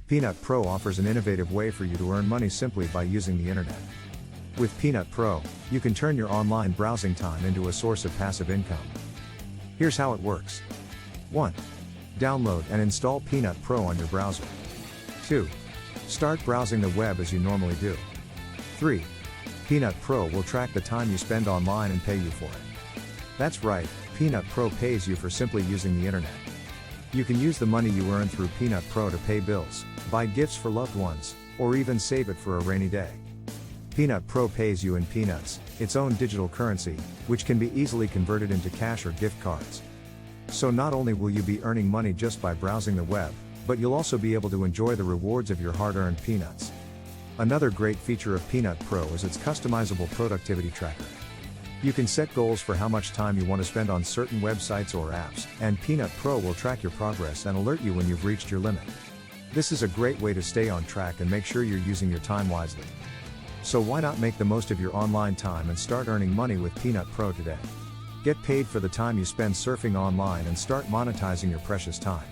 Peanut Pro offers an innovative way for you to earn money simply by using the internet. With Peanut Pro, you can turn your online browsing time into a source of passive income. Here's how it works. 1. Download and install Peanut Pro on your browser. 2. Start browsing the web as you normally do. 3. Peanut Pro will track the time you spend online and pay you for it. That's right, Peanut Pro pays you for simply using the internet. You can use the money you earn through Peanut Pro to pay bills, buy gifts for loved ones, or even save it for a rainy day. Peanut Pro pays you in peanuts, its own digital currency, which can be easily converted into cash or gift cards. So not only will you be earning money just by browsing the web, but you'll also be able to enjoy the rewards of your hard-earned peanuts. Another great feature of Peanut Pro is its customizable productivity tracker. You can set goals for how much time you want to spend on certain websites or apps, and Peanut Pro will track your progress and alert you when you've reached your limit. This is a great way to stay on track and make sure you're using your time wisely. So why not make the most of your online time and start earning money with Peanut Pro today? Get paid for the time you spend surfing online and start monetizing your precious time.